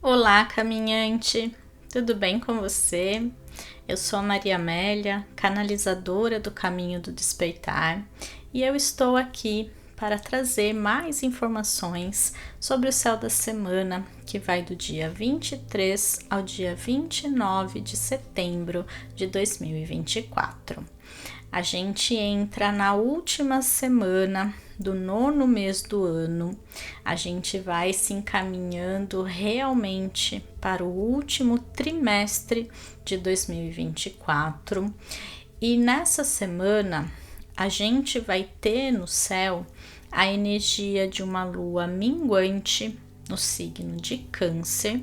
Olá, caminhante! Tudo bem com você? Eu sou a Maria Amélia, canalizadora do Caminho do Despertar, e eu estou aqui para trazer mais informações sobre o céu da semana, que vai do dia 23 ao dia 29 de setembro de 2024. A gente entra na última semana do 9º mês do ano, a gente vai se encaminhando realmente para o último trimestre de 2024 e nessa semana a gente vai ter no céu a energia de uma lua minguante no signo de Câncer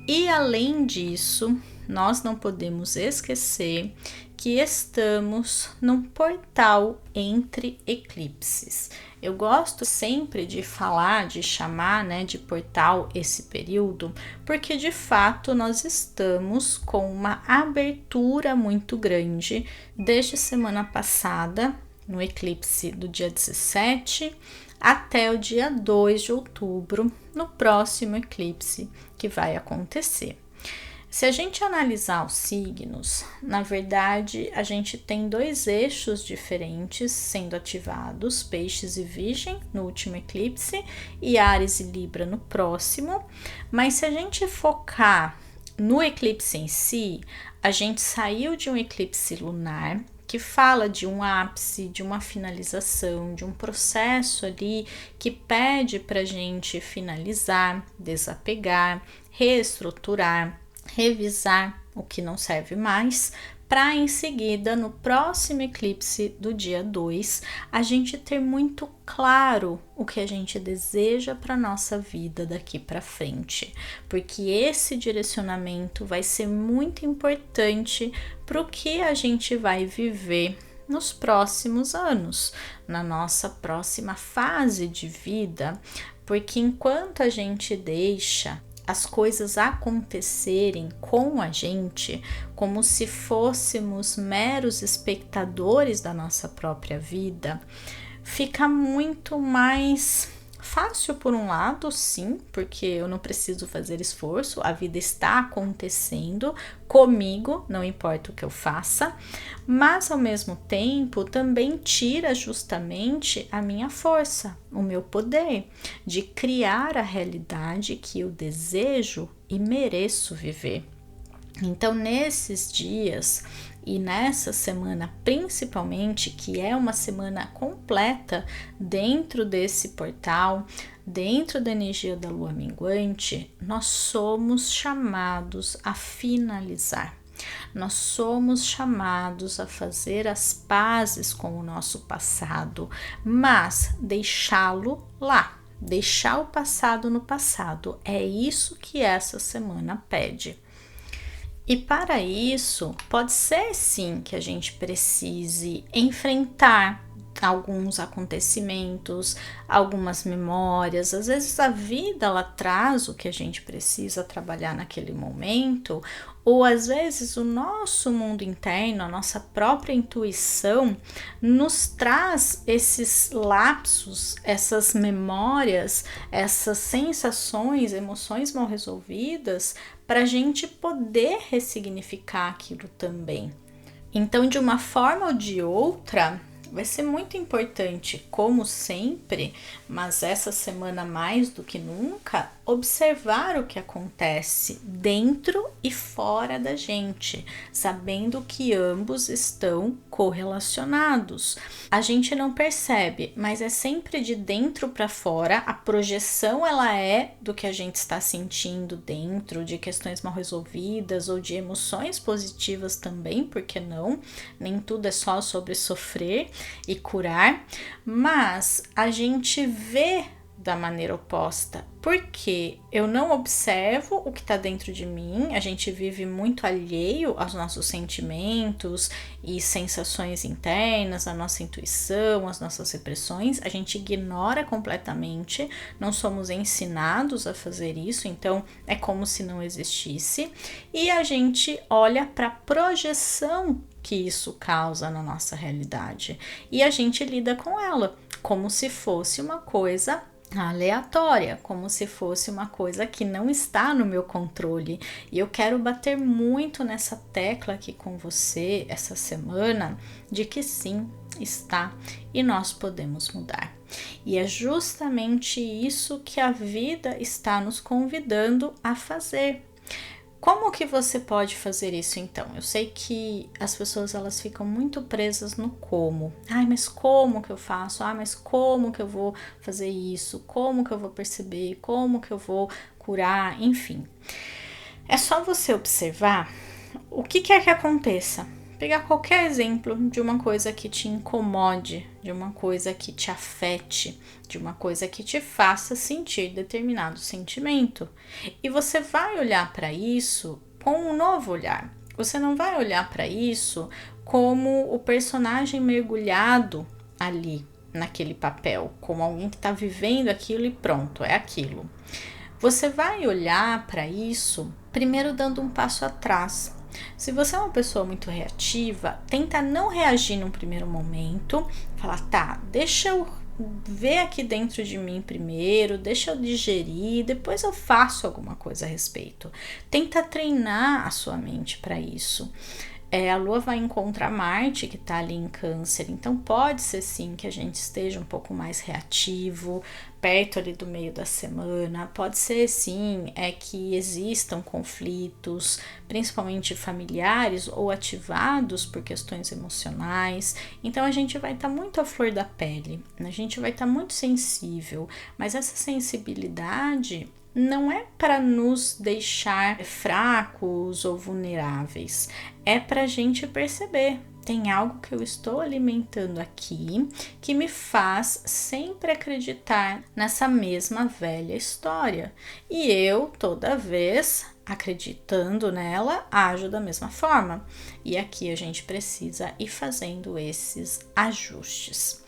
e além disso, nós não podemos esquecer que estamos num portal entre eclipses. Eu gosto sempre de falar, de chamar, de portal esse período, porque de fato nós estamos com uma abertura muito grande desde semana passada, no eclipse do dia 17, até o dia 2 de outubro, no próximo eclipse que vai acontecer. Se a gente analisar os signos, na verdade a gente tem dois eixos diferentes sendo ativados, Peixes e Virgem no último eclipse e Áries e Libra no próximo, mas se a gente focar no eclipse em si, a gente saiu de um eclipse lunar que fala de um ápice, de uma finalização, de um processo ali que pede para a gente finalizar, desapegar, reestruturar, revisar o que não serve mais, para em seguida, no próximo eclipse do dia 2, a gente ter muito claro o que a gente deseja para nossa vida daqui para frente, porque esse direcionamento vai ser muito importante para o que a gente vai viver nos próximos anos, na nossa próxima fase de vida, porque enquanto a gente deixa as coisas acontecerem com a gente como se fôssemos meros espectadores da nossa própria vida, fica muito mais fácil por um lado, sim, porque eu não preciso fazer esforço, a vida está acontecendo comigo, não importa o que eu faça, mas ao mesmo tempo também tira justamente a minha força, o meu poder de criar a realidade que eu desejo e mereço viver. Então, nesses dias e nessa semana, principalmente, que é uma semana completa dentro desse portal, dentro da energia da lua minguante, nós somos chamados a finalizar. Nós somos chamados a fazer as pazes com o nosso passado, mas deixá-lo lá. Deixar o passado no passado. É isso que essa semana pede. E para isso, pode ser sim que a gente precise enfrentar alguns acontecimentos, algumas memórias. Às vezes a vida ela traz o que a gente precisa trabalhar naquele momento, ou às vezes o nosso mundo interno, a nossa própria intuição nos traz esses lapsos, essas memórias, essas sensações, emoções mal resolvidas, para a gente poder ressignificar aquilo também. Então, de uma forma ou de outra, vai ser muito importante, como sempre, mas essa semana mais do que nunca, observar o que acontece dentro e fora da gente, sabendo que ambos estão correlacionados. A gente não percebe, mas é sempre de dentro para fora. A projeção ela é do que a gente está sentindo dentro, de questões mal resolvidas ou de emoções positivas também, porque não? Nem tudo é só sobre sofrer e curar, mas a gente vê da maneira oposta, porque eu não observo o que está dentro de mim, a gente vive muito alheio aos nossos sentimentos e sensações internas, a nossa intuição, as nossas repressões, a gente ignora completamente, não somos ensinados a fazer isso, então é como se não existisse, e a gente olha para a projeção que isso causa na nossa realidade, e a gente lida com ela como se fosse uma coisa aleatória, como se fosse uma coisa que não está no meu controle. E eu quero bater muito nessa tecla aqui com você essa semana de que sim, está e nós podemos mudar. E é justamente isso que a vida está nos convidando a fazer. Como que você pode fazer isso então? Eu sei que as pessoas elas ficam muito presas no como. Ai, mas como que eu faço? Ah, mas como que eu vou fazer isso? Como que eu vou perceber? Como que eu vou curar? Enfim. É só você observar o que quer que aconteça. Pegar qualquer exemplo de uma coisa que te incomode, de uma coisa que te afete, de uma coisa que te faça sentir determinado sentimento. E você vai olhar para isso com um novo olhar. Você não vai olhar para isso como o personagem mergulhado ali naquele papel, como alguém que está vivendo aquilo e pronto, é aquilo. Você vai olhar para isso primeiro dando um passo atrás. Se você é uma pessoa muito reativa, tenta não reagir num primeiro momento, falar, tá, deixa eu ver aqui dentro de mim primeiro, deixa eu digerir, depois eu faço alguma coisa a respeito. Tenta treinar a sua mente para isso. A Lua vai encontrar Marte, que está ali em Câncer, então pode ser sim que a gente esteja um pouco mais reativo, perto ali do meio da semana, pode ser sim que existam conflitos, principalmente familiares ou ativados por questões emocionais, então a gente vai estar muito à flor da pele, a gente vai estar muito sensível, mas essa sensibilidade não é para nos deixar fracos ou vulneráveis, é para a gente perceber. Tem algo que eu estou alimentando aqui que me faz sempre acreditar nessa mesma velha história. E eu, toda vez, acreditando nela, ajo da mesma forma. E aqui a gente precisa ir fazendo esses ajustes.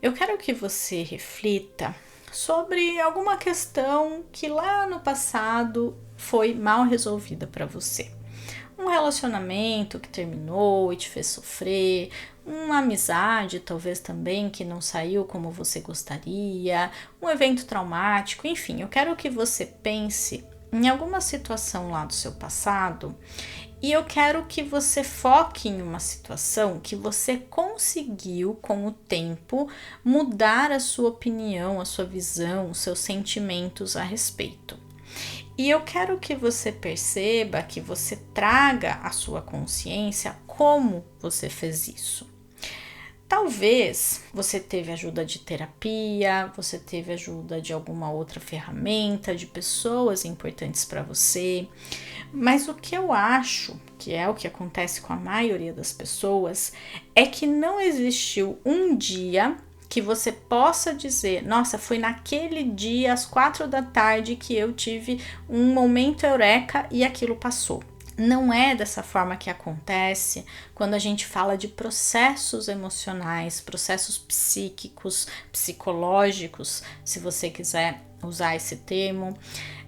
Eu quero que você reflita sobre alguma questão que lá no passado foi mal resolvida para você. Um relacionamento que terminou e te fez sofrer, uma amizade talvez também que não saiu como você gostaria, um evento traumático, enfim, eu quero que você pense em alguma situação lá do seu passado e eu quero que você foque em uma situação que você conseguiu, com o tempo, mudar a sua opinião, a sua visão, os seus sentimentos a respeito. E eu quero que você perceba, que você traga à sua consciência como você fez isso. Talvez você teve ajuda de terapia, você teve ajuda de alguma outra ferramenta, de pessoas importantes para você, mas o que eu acho, que é o que acontece com a maioria das pessoas, é que não existiu um dia que você possa dizer, nossa, foi naquele dia às 4 da tarde que eu tive um momento eureka e aquilo passou. Não é dessa forma que acontece quando a gente fala de processos emocionais, processos psíquicos, psicológicos, se você quiser usar esse termo,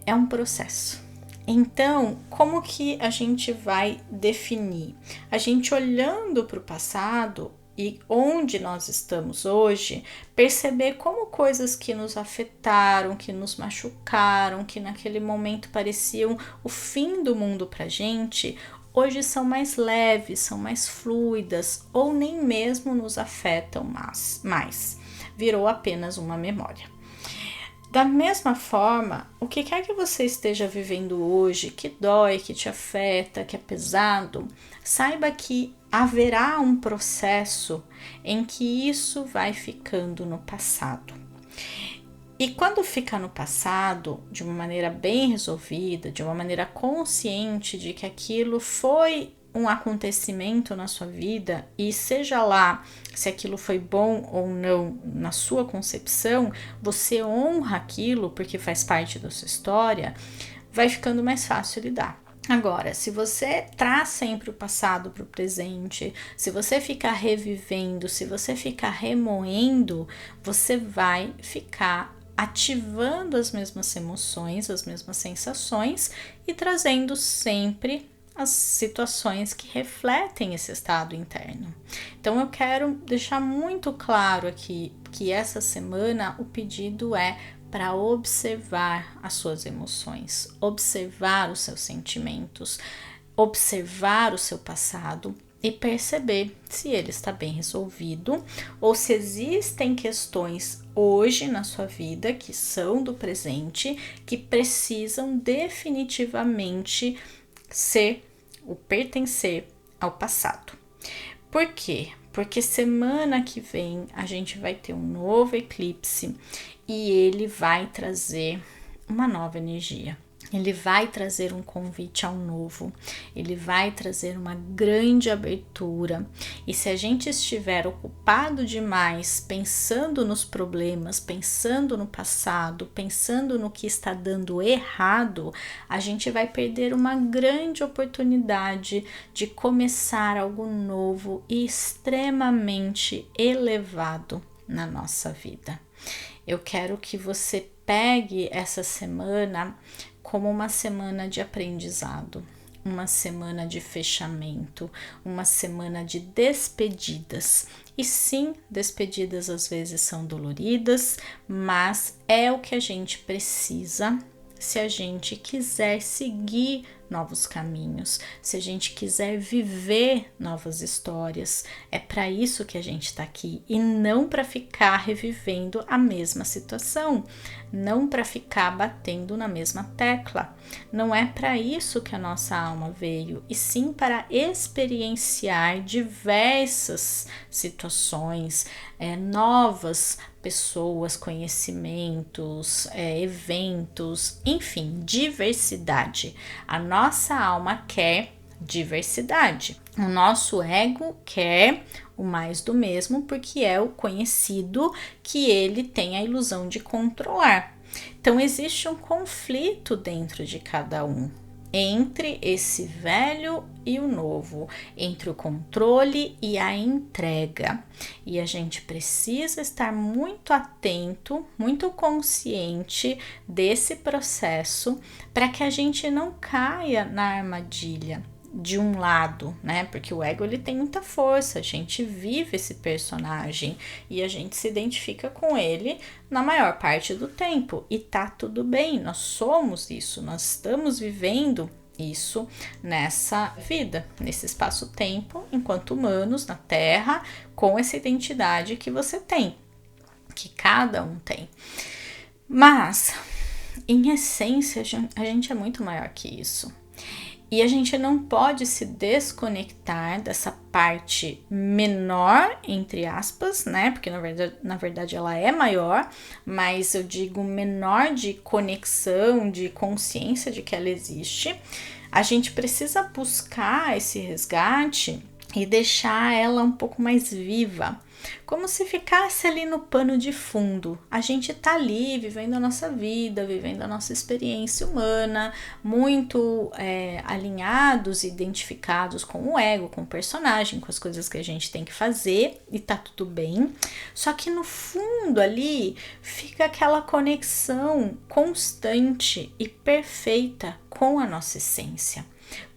é um processo. Então, como que a gente vai definir? A gente olhando para o passado e onde nós estamos hoje, perceber como coisas que nos afetaram, que nos machucaram, que naquele momento pareciam o fim do mundo pra gente, hoje são mais leves, são mais fluidas ou nem mesmo nos afetam mais. Virou apenas uma memória. Da mesma forma, o que quer que você esteja vivendo hoje, que dói, que te afeta, que é pesado, saiba que haverá um processo em que isso vai ficando no passado. E quando fica no passado, de uma maneira bem resolvida, de uma maneira consciente de que aquilo foi um acontecimento na sua vida e seja lá se aquilo foi bom ou não na sua concepção, você honra aquilo porque faz parte da sua história, vai ficando mais fácil lidar. Agora, se você traz sempre o passado para o presente, se você ficar revivendo, se você ficar remoendo, você vai ficar ativando as mesmas emoções, as mesmas sensações e trazendo sempre as situações que refletem esse estado interno. Então eu quero deixar muito claro aqui que essa semana o pedido é para observar as suas emoções, observar os seus sentimentos, observar o seu passado e perceber se ele está bem resolvido ou se existem questões hoje na sua vida que são do presente, que precisam definitivamente ser ou pertencer ao passado. Por quê? Porque semana que vem a gente vai ter um novo eclipse e ele vai trazer uma nova energia. Ele vai trazer um convite ao novo, ele vai trazer uma grande abertura. E se a gente estiver ocupado demais pensando nos problemas, pensando no passado, pensando no que está dando errado, a gente vai perder uma grande oportunidade de começar algo novo e extremamente elevado na nossa vida. Eu quero que você pegue essa semana como uma semana de aprendizado, uma semana de fechamento, uma semana de despedidas. E sim, despedidas às vezes são doloridas, mas é o que a gente precisa se a gente quiser seguir novos caminhos, se a gente quiser viver novas histórias. É para isso que a gente está aqui e não para ficar revivendo a mesma situação, não para ficar batendo na mesma tecla. Não é para isso que a nossa alma veio, e sim para experienciar diversas situações, novas pessoas, conhecimentos, eventos, enfim, diversidade. A nossa alma quer diversidade. O nosso ego quer o mais do mesmo, porque é o conhecido que ele tem a ilusão de controlar. Então existe um conflito dentro de cada um, entre esse velho e o novo, entre o controle e a entrega. E a gente precisa estar muito atento, muito consciente desse processo para que a gente não caia na armadilha de um lado, né? Porque o ego ele tem muita força, a gente vive esse personagem e a gente se identifica com ele na maior parte do tempo e tá tudo bem, nós somos isso, nós estamos vivendo isso nessa vida, nesse espaço-tempo, enquanto humanos na Terra, com essa identidade que você tem, que cada um tem. Mas, em essência, a gente é muito maior que isso. E a gente não pode se desconectar dessa parte menor, entre aspas, né? Porque na verdade ela é maior, mas eu digo menor de conexão, de consciência de que ela existe. A gente precisa buscar esse resgate e deixar ela um pouco mais viva, como se ficasse ali no pano de fundo. A gente tá ali vivendo a nossa vida, vivendo a nossa experiência humana, muito alinhados, identificados com o ego, com o personagem, com as coisas que a gente tem que fazer, e tá tudo bem. Só que no fundo ali fica aquela conexão constante e perfeita com a nossa essência,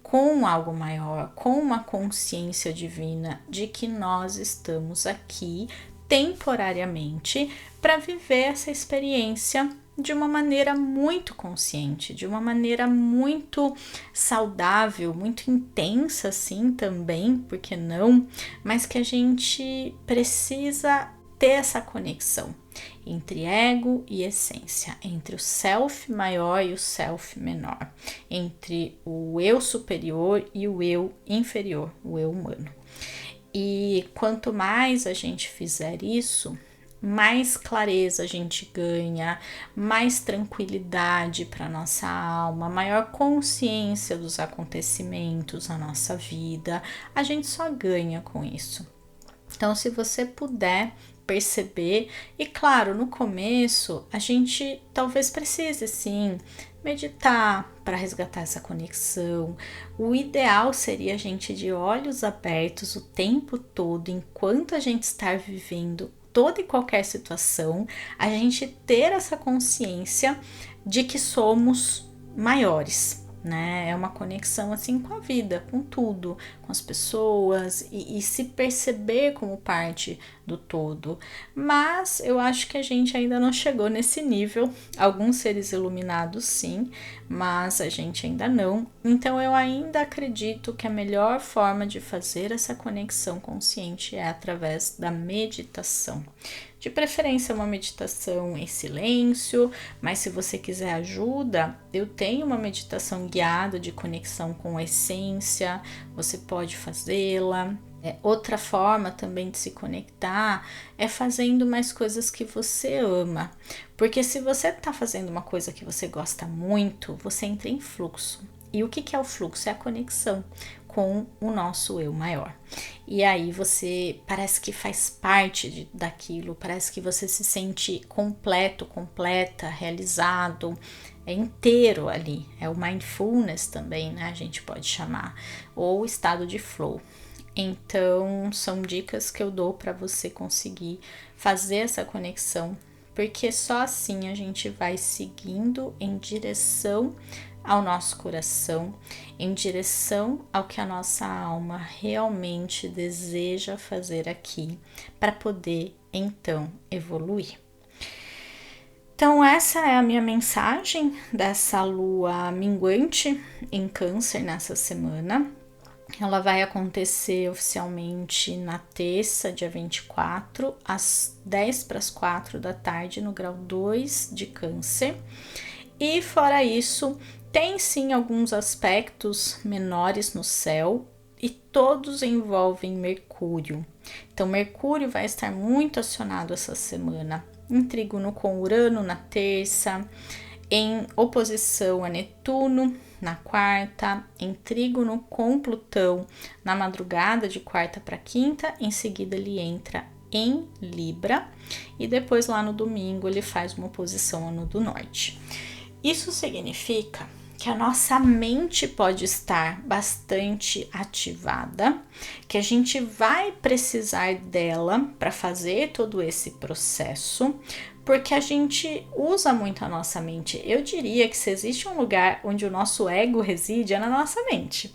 com algo maior, com uma consciência divina de que nós estamos aqui temporariamente para viver essa experiência de uma maneira muito consciente, de uma maneira muito saudável, muito intensa assim também, por que não? Mas que a gente precisa ter essa conexão entre ego e essência, entre o self maior e o self menor, entre o eu superior e o eu inferior, o eu humano. E quanto mais a gente fizer isso, mais clareza a gente ganha, mais tranquilidade para nossa alma, maior consciência dos acontecimentos na nossa vida. A gente só ganha com isso. Então, se você puder perceber, e claro, no começo a gente talvez precise sim meditar para resgatar essa conexão. O ideal seria a gente de olhos abertos o tempo todo, enquanto a gente está vivendo toda e qualquer situação, a gente ter essa consciência de que somos maiores, né? É uma conexão assim com a vida, com tudo, com as pessoas e se perceber como parte do todo. Mas eu acho que a gente ainda não chegou nesse nível. Alguns seres iluminados sim, mas a gente ainda não. Então eu ainda acredito que a melhor forma de fazer essa conexão consciente é através da meditação. De preferência uma meditação em silêncio, mas se você quiser ajuda, eu tenho uma meditação guiada de conexão com a essência, você pode fazê-la. Outra forma também de se conectar é fazendo mais coisas que você ama, porque se você está fazendo uma coisa que você gosta muito, você entra em fluxo. E o que é o fluxo? É a conexão com o nosso eu maior. E aí você parece que faz parte daquilo, parece que você se sente completo, completa, realizado, é inteiro ali. É o mindfulness também, né? A gente pode chamar, ou estado de flow. Então, são dicas que eu dou para você conseguir fazer essa conexão, porque só assim a gente vai seguindo em direção ao nosso coração, em direção ao que a nossa alma realmente deseja fazer aqui, para poder então evoluir. Então essa é a minha mensagem dessa lua minguante em Câncer nessa semana. Ela vai acontecer oficialmente na terça, dia 24, às 10 para as 4 da tarde, no grau 2 de Câncer. E fora isso, tem sim alguns aspectos menores no céu e todos envolvem Mercúrio. Então, Mercúrio vai estar muito acionado essa semana, em trígono com Urano na terça, em oposição a Netuno na quarta, em trígono com Plutão na madrugada de quarta para quinta, em seguida ele entra em Libra e depois lá no domingo ele faz uma oposição ao Nó do Norte. Isso significa que a nossa mente pode estar bastante ativada, que a gente vai precisar dela para fazer todo esse processo, porque a gente usa muito a nossa mente. Eu diria que se existe um lugar onde o nosso ego reside, é na nossa mente.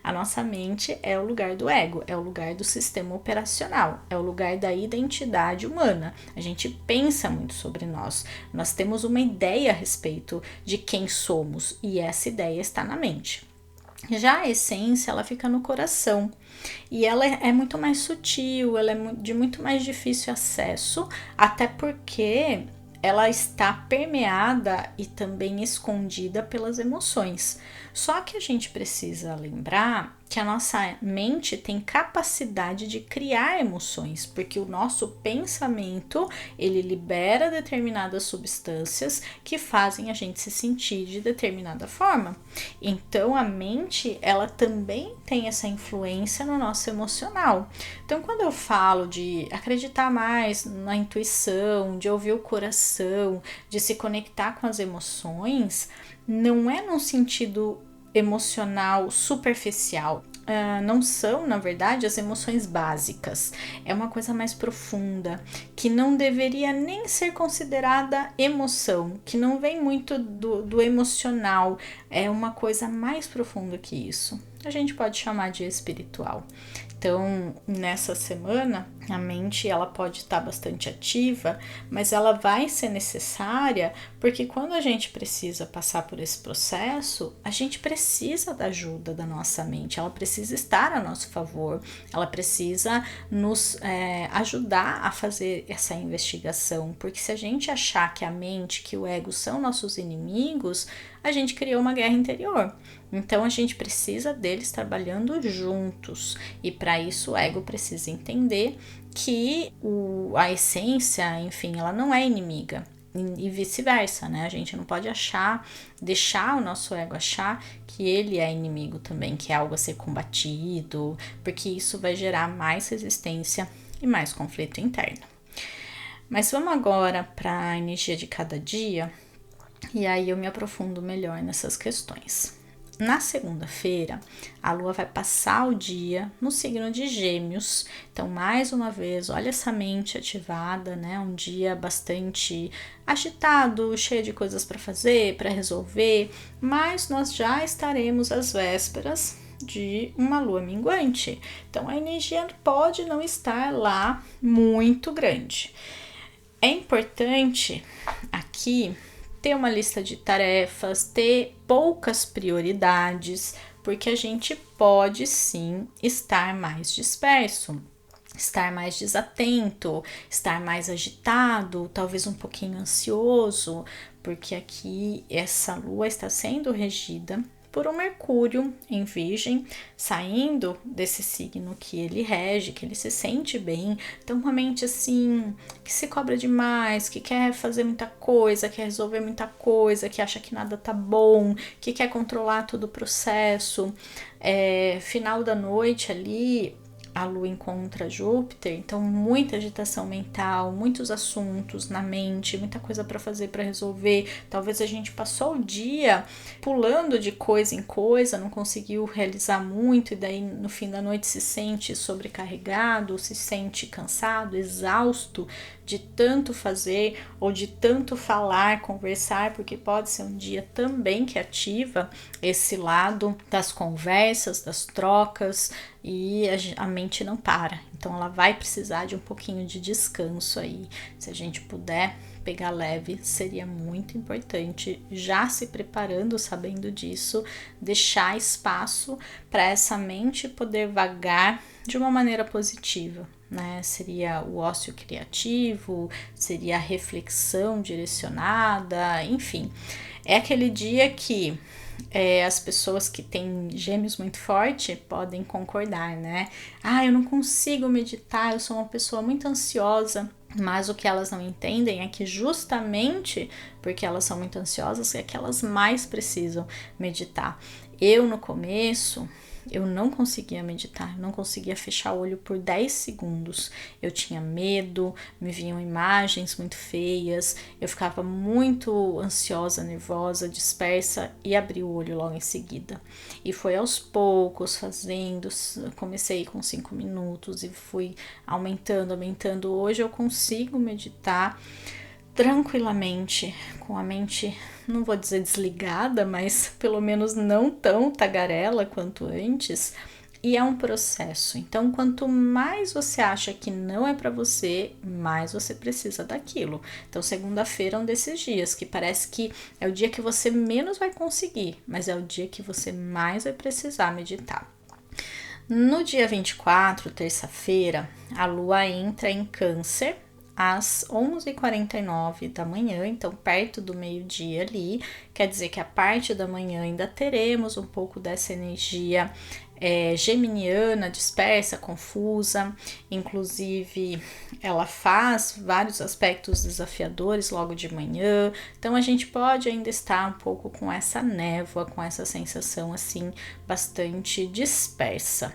A nossa mente é o lugar do ego, é o lugar do sistema operacional, é o lugar da identidade humana. A gente pensa muito sobre nós, nós temos uma ideia a respeito de quem somos e essa ideia está na mente. Já a essência, ela fica no coração e ela é muito mais sutil, ela é de muito mais difícil acesso, até porque ela está permeada e também escondida pelas emoções. Só que a gente precisa lembrar que a nossa mente tem capacidade de criar emoções, porque o nosso pensamento, ele libera determinadas substâncias que fazem a gente se sentir de determinada forma. Então a mente, ela também tem essa influência no nosso emocional. Então quando eu falo de acreditar mais na intuição, de ouvir o coração, de se conectar com as emoções, não é num sentido emocional superficial. Não são, na verdade, as emoções básicas. É uma coisa mais profunda, que não deveria nem ser considerada emoção, que não vem muito do emocional. É uma coisa mais profunda que isso. A gente pode chamar de espiritual. Então, nessa semana, a mente ela pode estar bastante ativa, mas ela vai ser necessária porque quando a gente precisa passar por esse processo, a gente precisa da ajuda da nossa mente, ela precisa estar a nosso favor, ela precisa nos ajudar a fazer essa investigação, porque se a gente achar que a mente, que o ego são nossos inimigos, a gente criou uma guerra interior. Então a gente precisa deles trabalhando juntos e para isso o ego precisa entender que a essência, enfim, ela não é inimiga e vice-versa, né? A gente não pode deixar o nosso ego achar que ele é inimigo também, que é algo a ser combatido, porque isso vai gerar mais resistência e mais conflito interno. Mas vamos agora para a energia de cada dia e aí eu me aprofundo melhor nessas questões. Na segunda-feira, a Lua vai passar o dia no signo de Gêmeos. Então, mais uma vez, olha essa mente ativada, né? Um dia bastante agitado, cheio de coisas para fazer, para resolver, mas nós já estaremos às vésperas de uma lua minguante. Então, a energia pode não estar lá muito grande. É importante aqui ter uma lista de tarefas, ter poucas prioridades, porque a gente pode sim estar mais disperso, estar mais desatento, estar mais agitado, talvez um pouquinho ansioso, porque aqui essa lua está sendo regida por um Mercúrio em Virgem, saindo desse signo que ele rege, que ele se sente bem. Então, uma mente assim, que se cobra demais, que quer fazer muita coisa, quer resolver muita coisa, que acha que nada tá bom, que quer controlar todo o processo. Final da noite ali, a Lua encontra Júpiter, então muita agitação mental, muitos assuntos na mente, muita coisa para fazer, para resolver. Talvez a gente passou o dia pulando de coisa em coisa, não conseguiu realizar muito e daí no fim da noite se sente sobrecarregado, se sente cansado, exausto de tanto fazer ou de tanto falar, conversar, porque pode ser um dia também que ativa esse lado das conversas, das trocas, e a mente não para. Então ela vai precisar de um pouquinho de descanso aí. Se a gente puder pegar leve, seria muito importante, já se preparando, sabendo disso, deixar espaço para essa mente poder vagar de uma maneira positiva, né? Seria o ócio criativo, seria a reflexão direcionada, enfim. É aquele dia que as pessoas que têm gêmeos muito forte podem concordar, né? Eu não consigo meditar, eu sou uma pessoa muito ansiosa. Mas o que elas não entendem é que justamente porque elas são muito ansiosas é que elas mais precisam meditar. Eu, no começo, eu não conseguia meditar, não conseguia fechar o olho por 10 segundos. Eu tinha medo, me vinham imagens muito feias, eu ficava muito ansiosa, nervosa, dispersa e abri o olho logo em seguida. E foi aos poucos fazendo, comecei com 5 minutos e fui aumentando. Hoje eu consigo meditar tranquilamente, com a mente, não vou dizer desligada, mas pelo menos não tão tagarela quanto antes, e é um processo. Então, quanto mais você acha que não é para você, mais você precisa daquilo. Então, segunda-feira é um desses dias que parece que é o dia que você menos vai conseguir, mas é o dia que você mais vai precisar meditar. No dia 24, terça-feira, a Lua entra em Câncer às 11h49 da manhã, então perto do meio-dia ali, quer dizer que a parte da manhã ainda teremos um pouco dessa energia geminiana, dispersa, confusa, inclusive ela faz vários aspectos desafiadores logo de manhã, então a gente pode ainda estar um pouco com essa névoa, com essa sensação assim bastante dispersa.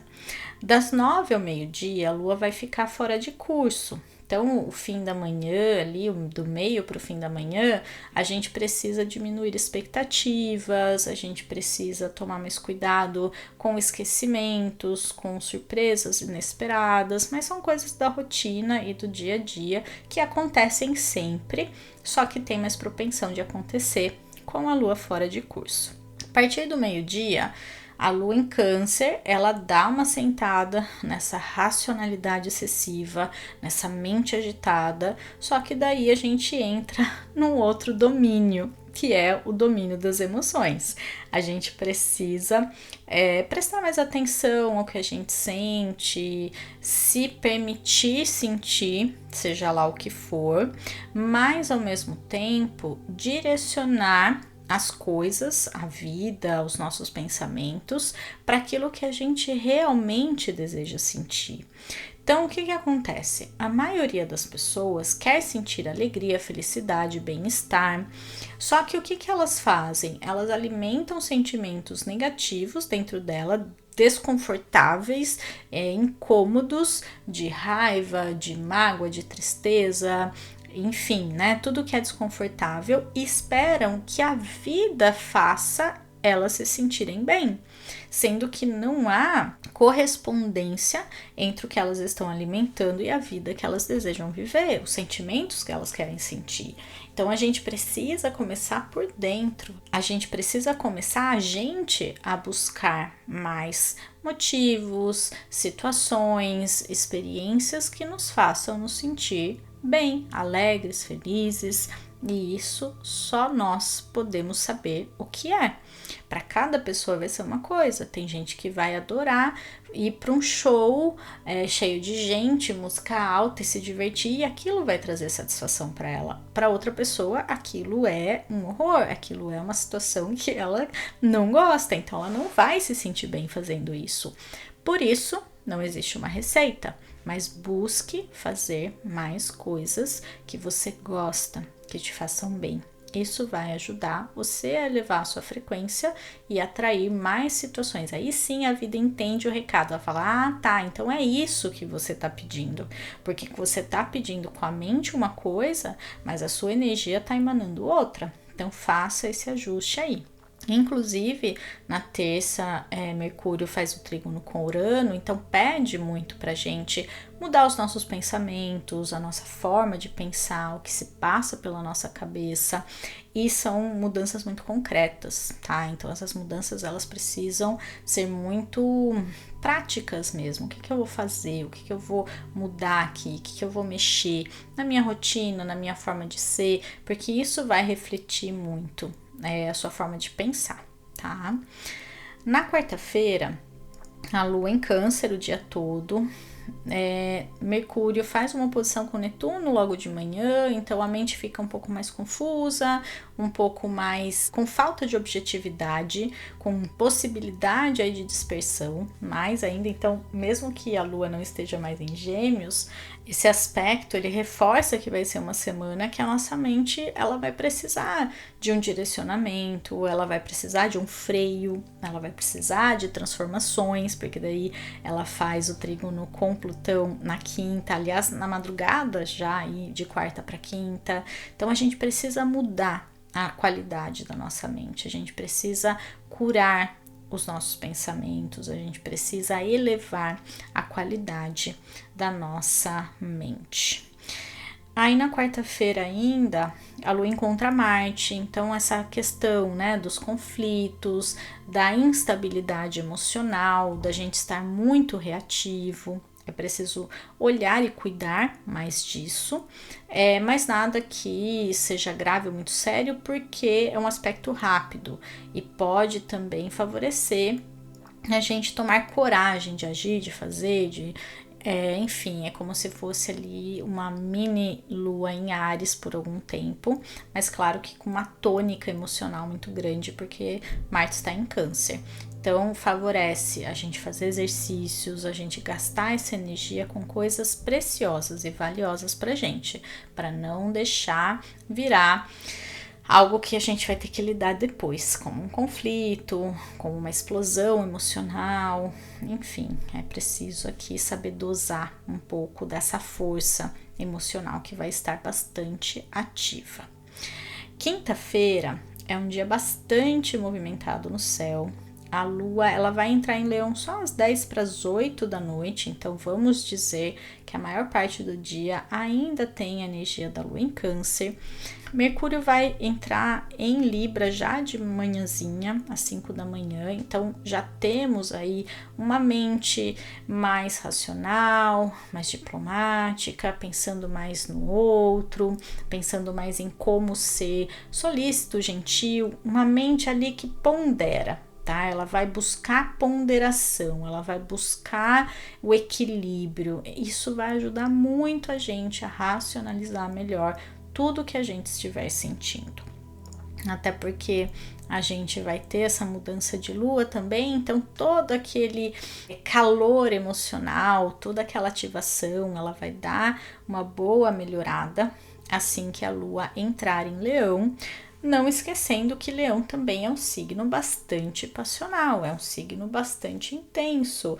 Das 9 ao meio-dia, a Lua vai ficar fora de curso. Então, o fim da manhã, ali, do meio para o fim da manhã, a gente precisa diminuir expectativas, a gente precisa tomar mais cuidado com esquecimentos, com surpresas inesperadas, mas são coisas da rotina e do dia a dia que acontecem sempre, só que tem mais propensão de acontecer com a Lua fora de curso. A partir do meio-dia, a Lua em Câncer, ela dá uma sentada nessa racionalidade excessiva, nessa mente agitada, só que daí a gente entra num outro domínio, que é o domínio das emoções. A gente precisa prestar mais atenção ao que a gente sente, se permitir sentir, seja lá o que for, mas ao mesmo tempo direcionar as coisas, a vida, os nossos pensamentos, para aquilo que a gente realmente deseja sentir. Então, o que acontece? A maioria das pessoas quer sentir alegria, felicidade, bem-estar, só que o que elas fazem? Elas alimentam sentimentos negativos dentro dela, desconfortáveis, incômodos, de raiva, de mágoa, de tristeza, enfim, né? Tudo que é desconfortável, e esperam que a vida faça elas se sentirem bem, sendo que não há correspondência entre o que elas estão alimentando e a vida que elas desejam viver, os sentimentos que elas querem sentir. Então a gente precisa começar por dentro, a gente precisa começar a buscar mais motivos, situações, experiências que nos façam nos sentir bem, alegres, felizes, e isso só nós podemos saber o que é. Para cada pessoa vai ser uma coisa. Tem gente que vai adorar ir para um show cheio de gente, música alta e se divertir, e aquilo vai trazer satisfação para ela. Para outra pessoa, aquilo é um horror, aquilo é uma situação que ela não gosta, então ela não vai se sentir bem fazendo isso. Por isso, não existe uma receita, mas busque fazer mais coisas que você gosta, que te façam bem. Isso vai ajudar você a elevar a sua frequência e atrair mais situações. Aí sim a vida entende o recado. Ela fala, ah, tá, então é isso que você tá pedindo. Porque você tá pedindo com a mente uma coisa, mas a sua energia tá emanando outra. Então faça esse ajuste aí. Inclusive, na terça, Mercúrio faz o trígono com Urano, então pede muito pra gente mudar os nossos pensamentos, a nossa forma de pensar, o que se passa pela nossa cabeça, e são mudanças muito concretas, tá? Então essas mudanças, elas precisam ser muito práticas mesmo. O que eu vou fazer? O que eu vou mudar aqui? O que eu vou mexer na minha rotina, na minha forma de ser? Porque isso vai refletir muito a sua forma de pensar, tá? Na quarta-feira, a Lua em Câncer o dia todo, Mercúrio faz uma oposição com Netuno logo de manhã, então a mente fica um pouco mais confusa, um pouco mais com falta de objetividade, com possibilidade aí de dispersão, mais ainda. Então, mesmo que a Lua não esteja mais em Gêmeos, esse aspecto ele reforça que vai ser uma semana que a nossa mente ela vai precisar de um direcionamento, ela vai precisar de um freio, ela vai precisar de transformações, porque daí ela faz o trígono com Plutão na quinta, aliás, na madrugada já, aí de quarta para quinta. Então a gente precisa mudar a qualidade da nossa mente, a gente precisa curar os nossos pensamentos, a gente precisa elevar a qualidade da nossa mente. Aí na quarta-feira ainda, a Lua encontra Marte, então essa questão, né, dos conflitos, da instabilidade emocional, da gente estar muito reativo, é preciso olhar e cuidar mais disso, mas nada que seja grave ou muito sério, porque é um aspecto rápido e pode também favorecer a gente tomar coragem de agir, de fazer, enfim, é como se fosse ali uma mini lua em Áries por algum tempo, mas claro que com uma tônica emocional muito grande, porque Marte está em Câncer. Então, favorece a gente fazer exercícios, a gente gastar essa energia com coisas preciosas e valiosas pra gente, para não deixar virar algo que a gente vai ter que lidar depois, como um conflito, como uma explosão emocional, enfim, é preciso aqui saber dosar um pouco dessa força emocional que vai estar bastante ativa. Quinta-feira é um dia bastante movimentado no céu. A Lua ela vai entrar em Leão só às 10 para as 8 da noite, então vamos dizer que a maior parte do dia ainda tem a energia da Lua em Câncer. Mercúrio vai entrar em Libra já de manhãzinha, às 5 da manhã, então já temos aí uma mente mais racional, mais diplomática, pensando mais no outro, pensando mais em como ser solícito, gentil, uma mente ali que pondera. Tá? Ela vai buscar ponderação, ela vai buscar o equilíbrio. Isso vai ajudar muito a gente a racionalizar melhor tudo que a gente estiver sentindo. Até porque a gente vai ter essa mudança de lua também, então todo aquele calor emocional, toda aquela ativação, ela vai dar uma boa melhorada assim que a Lua entrar em Leão. Não esquecendo que Leão também é um signo bastante passional, é um signo bastante intenso,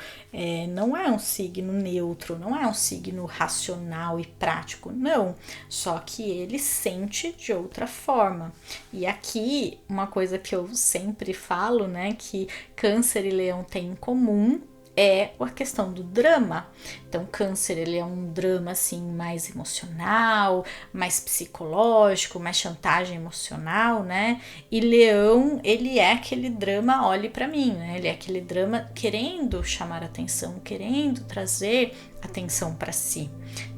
não é um signo neutro, não é um signo racional e prático, não, só que ele sente de outra forma. E aqui, uma coisa que eu sempre falo, né, que Câncer e Leão têm em comum, é a questão do drama. Então, Câncer, ele é um drama assim mais emocional, mais psicológico, mais chantagem emocional, né? E Leão, ele é aquele drama, olhe para mim, né? Ele é aquele drama querendo chamar atenção, querendo trazer atenção para si.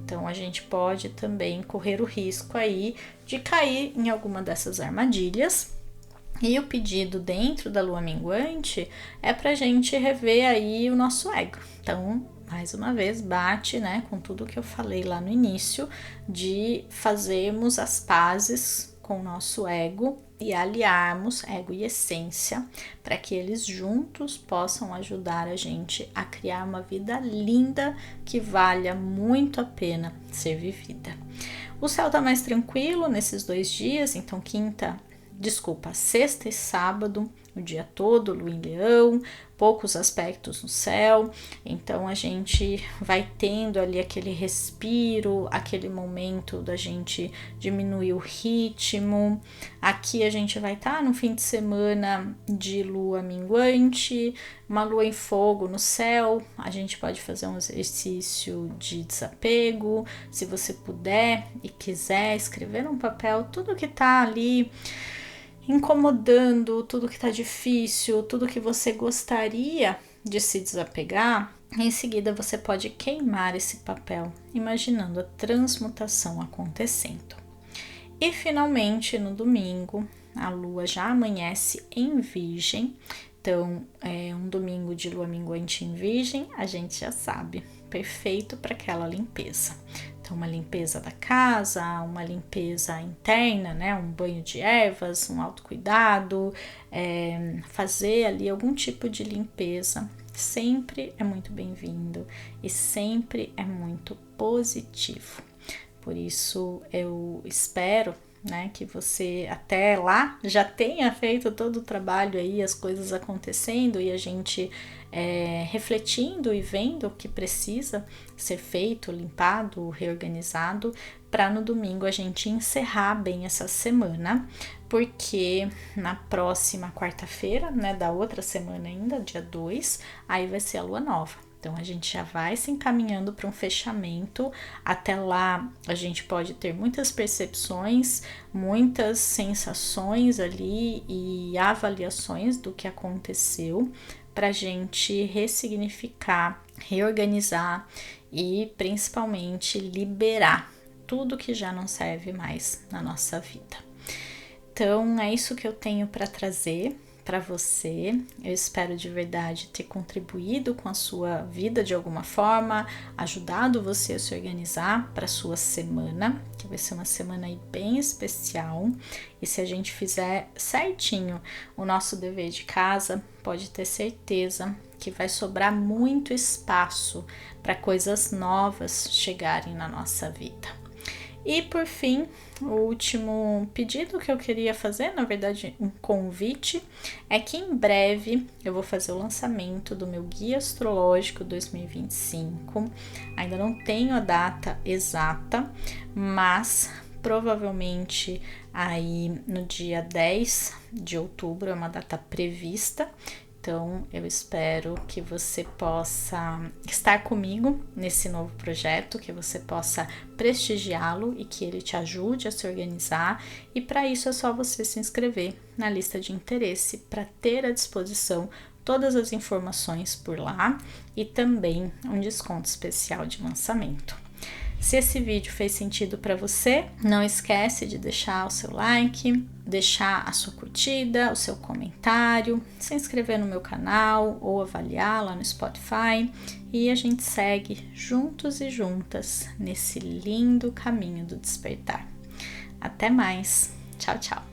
Então, a gente pode também correr o risco aí de cair em alguma dessas armadilhas. E o pedido dentro da lua minguante é pra gente rever aí o nosso ego. Então, mais uma vez, bate, né, com tudo que eu falei lá no início, de fazermos as pazes com o nosso ego e aliarmos ego e essência para que eles juntos possam ajudar a gente a criar uma vida linda que valha muito a pena ser vivida. O céu tá mais tranquilo nesses 2 dias, então sexta e sábado, o dia todo, lua em Leão, poucos aspectos no céu, então a gente vai tendo ali aquele respiro, aquele momento da gente diminuir o ritmo. Aqui a gente vai estar no fim de semana de lua minguante, uma lua em fogo no céu, a gente pode fazer um exercício de desapego, se você puder e quiser escrever num papel tudo que tá ali incomodando, tudo que tá difícil, tudo que você gostaria de se desapegar. Em seguida você pode queimar esse papel, imaginando a transmutação acontecendo. E finalmente no domingo, a lua já amanhece em Virgem. Então, é um domingo de lua minguante em Virgem, a gente já sabe, perfeito para aquela limpeza. Então, uma limpeza da casa, uma limpeza interna, né? Um banho de ervas, um autocuidado, fazer ali algum tipo de limpeza sempre é muito bem-vindo e sempre é muito positivo. Por isso, eu espero, né, que você até lá já tenha feito todo o trabalho aí, as coisas acontecendo e a gente refletindo e vendo o que precisa ser feito, limpado, reorganizado, para no domingo a gente encerrar bem essa semana, porque na próxima quarta-feira, né, da outra semana ainda, dia 2, aí vai ser a lua nova. Então, a gente já vai se encaminhando para um fechamento. Até lá, a gente pode ter muitas percepções, muitas sensações ali e avaliações do que aconteceu para a gente ressignificar, reorganizar e, principalmente, liberar tudo que já não serve mais na nossa vida. Então, é isso que eu tenho para trazer para você. Eu espero de verdade ter contribuído com a sua vida de alguma forma, ajudado você a se organizar para a sua semana, que vai ser uma semana aí bem especial. E se a gente fizer certinho o nosso dever de casa, pode ter certeza que vai sobrar muito espaço para coisas novas chegarem na nossa vida. E por fim, o último pedido que eu queria fazer, na verdade um convite, é que em breve eu vou fazer o lançamento do meu Guia Astrológico 2025. Ainda não tenho a data exata, mas provavelmente aí no dia 10 de outubro é uma data prevista. Então, eu espero que você possa estar comigo nesse novo projeto, que você possa prestigiá-lo e que ele te ajude a se organizar. E para isso é só você se inscrever na lista de interesse para ter à disposição todas as informações por lá e também um desconto especial de lançamento. Se esse vídeo fez sentido para você, não esquece de deixar o seu like, deixar a sua curtida, o seu comentário, se inscrever no meu canal ou avaliar lá no Spotify e a gente segue juntos e juntas nesse lindo caminho do despertar. Até mais, tchau, tchau!